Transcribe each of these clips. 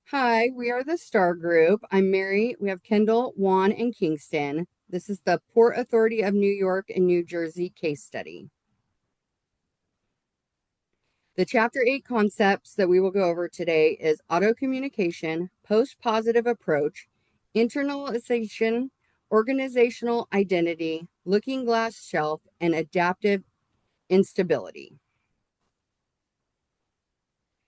Hi, we are the Star Group. I'm Mary. We have Kendall, Juan, and Kingston. This is the Port Authority of New York and New Jersey case study. The Chapter 8 concepts that we will go over today is auto communication, post-positive approach, internalization, organizational identity, looking glass shelf, and adaptive instability.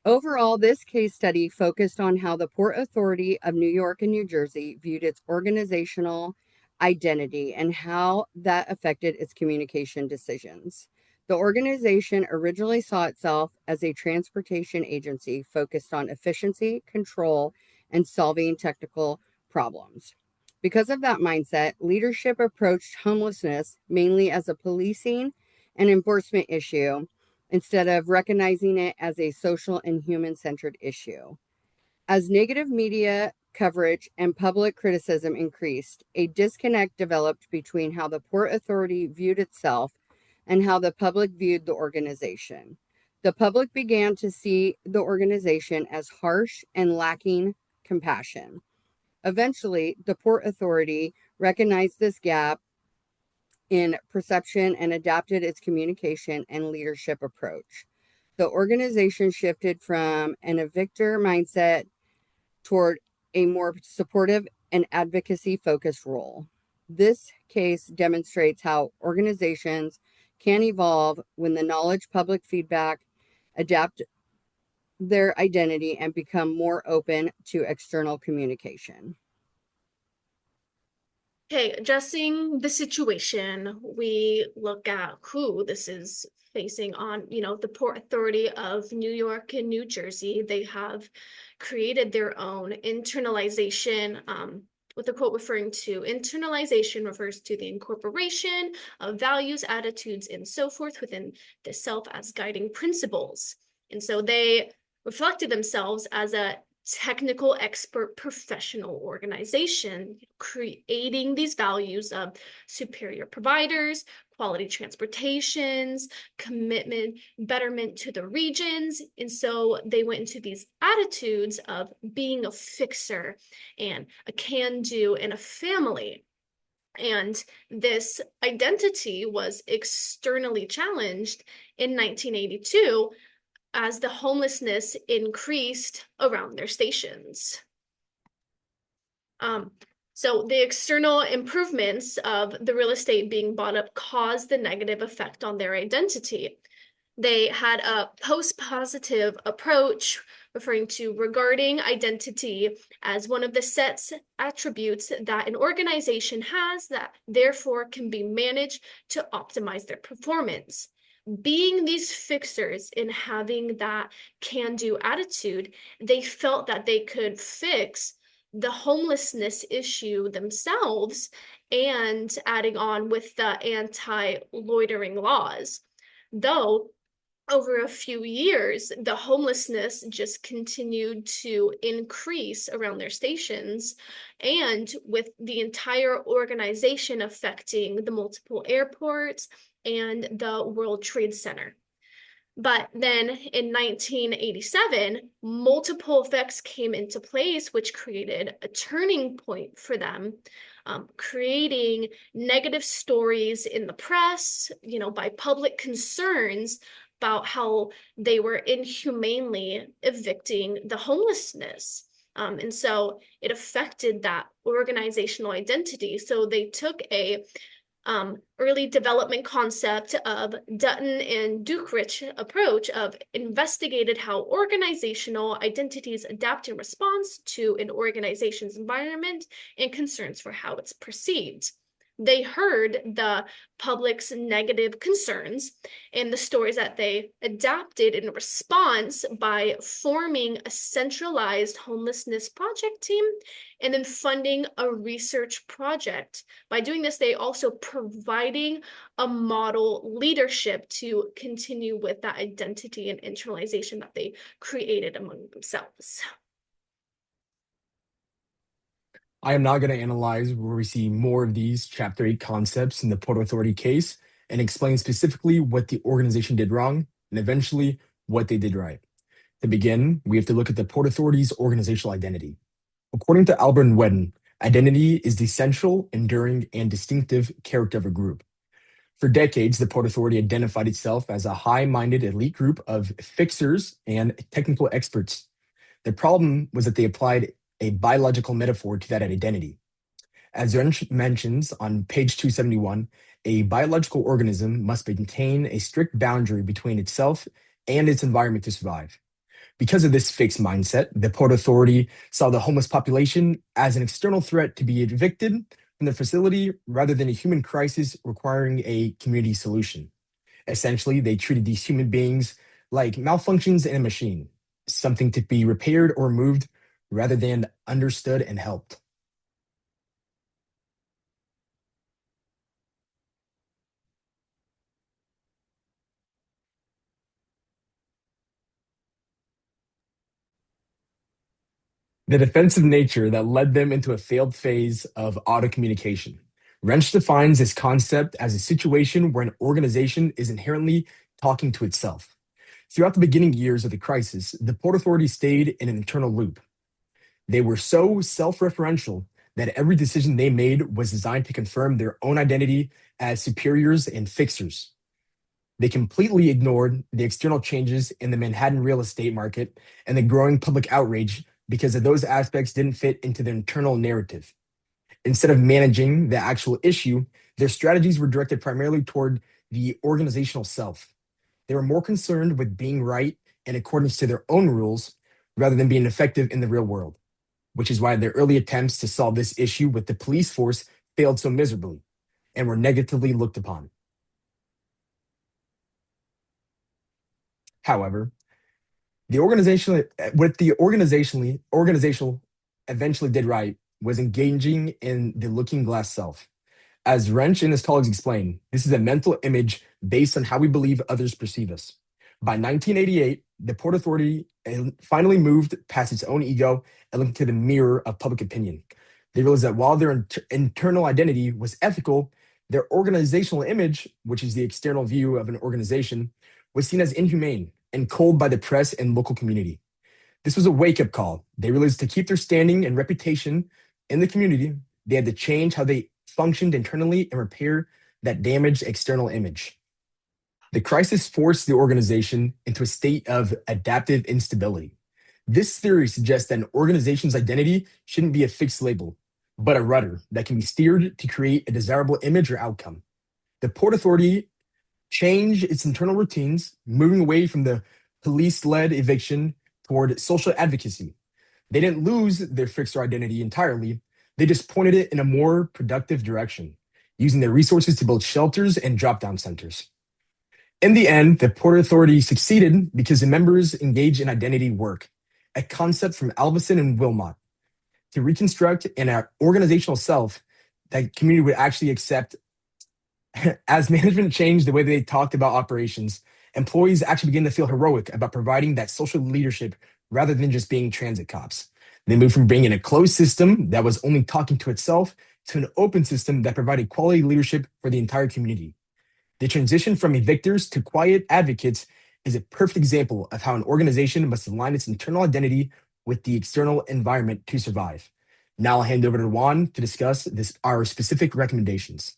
Overall, this case study focused on how the Port Authority of New York and New Jersey viewed its organizational identity and how that affected its communication decisions. The organization originally saw itself as a transportation agency focused on efficiency, control, and solving technical problems. Because of that mindset, leadership approached homelessness mainly as a policing and enforcement issue instead of recognizing it as a social and human centered issue. As negative media coverage and public criticism increased, a disconnect developed between how the Port Authority viewed itself and how the public viewed the organization. The public began to see the organization as harsh and lacking compassion. Eventually, the Port Authority recognized this gap in perception and adapted its communication and leadership approach. The organization shifted from an evictor mindset toward a more supportive and advocacy focused role. This case demonstrates how organizations can evolve when the knowledge public feedback adapt their identity and become more open to external communication. Okay, addressing the situation, we look at who this is facing on, the Port Authority of New York and New Jersey. They have created their own internalization, with the quote referring to internalization refers to the incorporation of values, attitudes, and so forth within the self as guiding principles. And so they reflected themselves as a technical expert professional organization, creating these values of superior providers, quality transportations, commitment, betterment to the regions. And so they went into these attitudes of being a fixer and a can-do and a family. And this identity was externally challenged in 1982 as the homelessness increased around their stations. So the external improvements of the real estate being bought up caused the negative effect on their identity. They had a post-positive approach referring to regarding identity as one of the sets attributes that an organization has that therefore can be managed to optimize their performance. Being these fixers and having that can-do attitude, they felt that they could fix the homelessness issue themselves and adding on with the anti-loitering laws. Though over a few years, the homelessness just continued to increase around their stations, and with the entire organization affecting the multiple airports and the World Trade Center. But then in 1987, multiple effects came into place, which created a turning point for them, creating negative stories in the press, by public concerns about how they were inhumanely evicting the homelessness. And so it affected that organizational identity. So they took a early development concept of Dutton and Duckrich approach of investigated how organizational identities adapt in response to an organization's environment and concerns for how it's perceived. They heard the public's negative concerns and the stories that they adapted in response by forming a centralized homelessness project team and then funding a research project. By doing this, they also providing a model leadership to continue with that identity and internalization that they created among themselves. I am now going to analyze where we see more of these Chapter 8 concepts in the Port Authority case and explain specifically what the organization did wrong and eventually what they did right. To begin, we have to look at the Port Authority's organizational identity. According to Albert Wedden, identity is the central, enduring, and distinctive character of a group. For decades, the Port Authority identified itself as a high-minded elite group of fixers and technical experts. The problem was that they applied a biological metaphor to that identity. As Wrench mentions on page 271, a biological organism must maintain a strict boundary between itself and its environment to survive. Because of this fixed mindset, the Port Authority saw the homeless population as an external threat to be evicted from the facility rather than a human crisis requiring a community solution. Essentially, they treated these human beings like malfunctions in a machine, something to be repaired or removed rather than understood and helped. The defensive nature that led them into a failed phase of auto communication. Wrench defines this concept as a situation where an organization is inherently talking to itself. Throughout the beginning years of the crisis, the Port Authority stayed in an internal loop. They were so self referential that every decision they made was designed to confirm their own identity as superiors and fixers. They completely ignored the external changes in the Manhattan real estate market and the growing public outrage because of those aspects didn't fit into their internal narrative. Instead of managing the actual issue, their strategies were directed primarily toward the organizational self. They were more concerned with being right in accordance to their own rules rather than being effective in the real world, which is why their early attempts to solve this issue with the police force failed so miserably and were negatively looked upon. However, what the organizational eventually did right was engaging in the looking glass self. As Wrench and his colleagues explain, this is a mental image based on how we believe others perceive us. By 1988, the Port Authority finally moved past its own ego and looked into the mirror of public opinion. They realized that while their internal identity was ethical, their organizational image, which is the external view of an organization, was seen as inhumane and cold by the press and local community. This was a wake-up call. They realized to keep their standing and reputation in the community, they had to change how they functioned internally and repair that damaged external image. The crisis forced the organization into a state of adaptive instability. This theory suggests that an organization's identity shouldn't be a fixed label, but a rudder that can be steered to create a desirable image or outcome. The Port Authority changed its internal routines, moving away from the police-led eviction toward social advocacy. They didn't lose their fixer identity entirely. They just pointed it in a more productive direction, using their resources to build shelters and drop-down centers. In the end, the Port Authority succeeded because the members engaged in identity work, a concept from Alvison and Wilmot, to reconstruct an organizational self that community would actually accept. As management changed the way they talked about operations, employees actually began to feel heroic about providing that social leadership rather than just being transit cops. They moved from being in a closed system that was only talking to itself to an open system that provided quality leadership for the entire community. The transition from evictors to quiet advocates is a perfect example of how an organization must align its internal identity with the external environment to survive. Now I'll hand over to Juan to discuss our specific recommendations.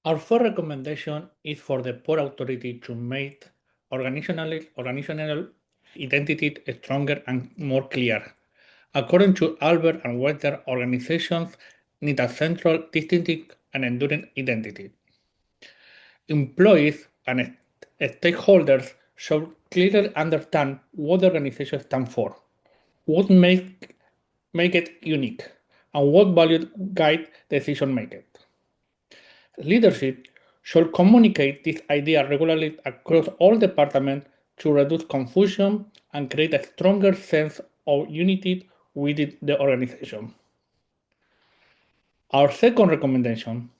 Our first recommendation is for the Port Authority to make organizational identity stronger and more clear. According to Albert and Wedden, organizations need a central, distinctive, and enduring identity. Employees and stakeholders should clearly understand what the organization stands for, what make it unique, and what values guide decision making. Leadership should communicate this idea regularly across all departments to reduce confusion and create a stronger sense of unity within the organization. Our second recommendation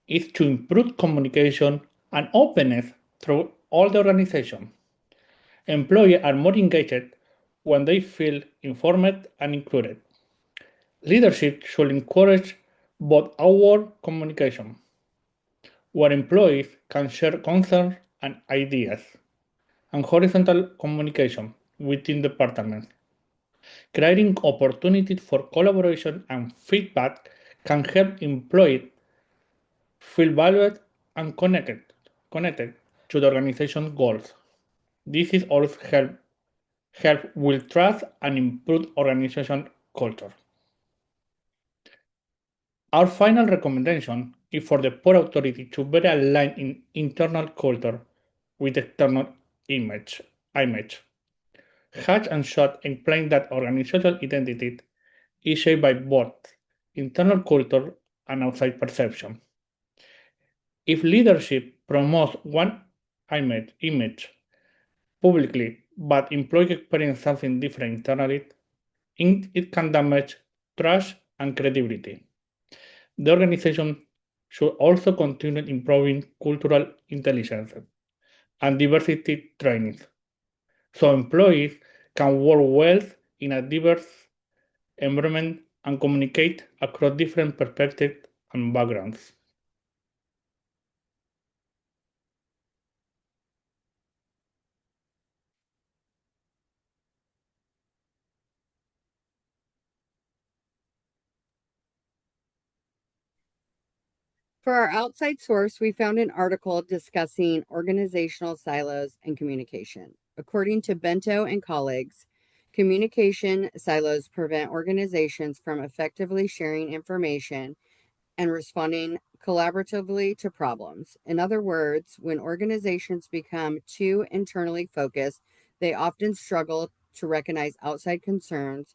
is to improve communication and openness through all the organization. Employees are more engaged when they feel informed and included. Leadership should encourage both outward communication, where employees can share concerns and ideas, and horizontal communication within departments. Creating opportunities for collaboration and feedback can help employees feel valued and connected to the organization's goals. This is also help build trust and improve organization culture. Our final recommendation is for the Port Authority to better align in internal culture with external image. Hatch and Schott explain that organizational identity is shaped by both internal culture and outside perception. If leadership promotes one image publicly, but employees experience something different internally, it can damage trust and credibility. The organization should also continue improving cultural intelligence and diversity training so employees can work well in a diverse environment and communicate across different perspectives and backgrounds. For our outside source, we found an article discussing organizational silos and communication. According to Bento and colleagues, communication silos prevent organizations from effectively sharing information and responding collaboratively to problems. In other words, when organizations become too internally focused, they often struggle to recognize outside concerns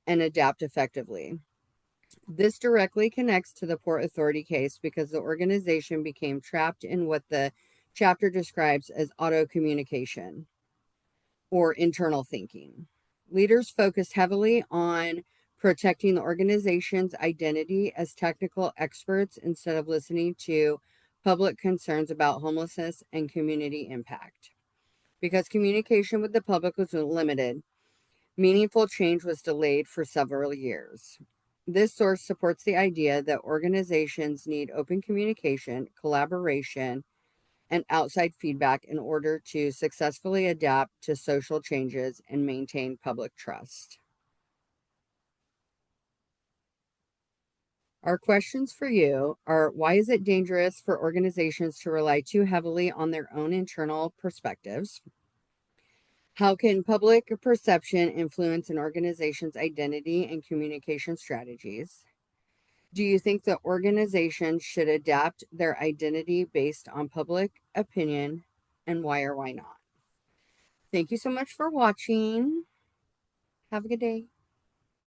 and adapt effectively. This directly connects to the Port Authority case because the organization became trapped in what the chapter describes as auto communication or internal thinking. Leaders focused heavily on protecting the organization's identity as technical experts instead of listening to public concerns about homelessness and community impact. Because communication with the public was limited, meaningful change was delayed for several years. This source supports the idea that organizations need open communication, collaboration, and outside feedback in order to successfully adapt to social changes and maintain public trust. Our questions for you are: why is it dangerous for organizations to rely too heavily on their own internal perspectives? How can public perception influence an organization's identity and communication strategies? Do you think that organizations should adapt their identity based on public opinion, and why or why not? Thank you so much for watching. Have a good day.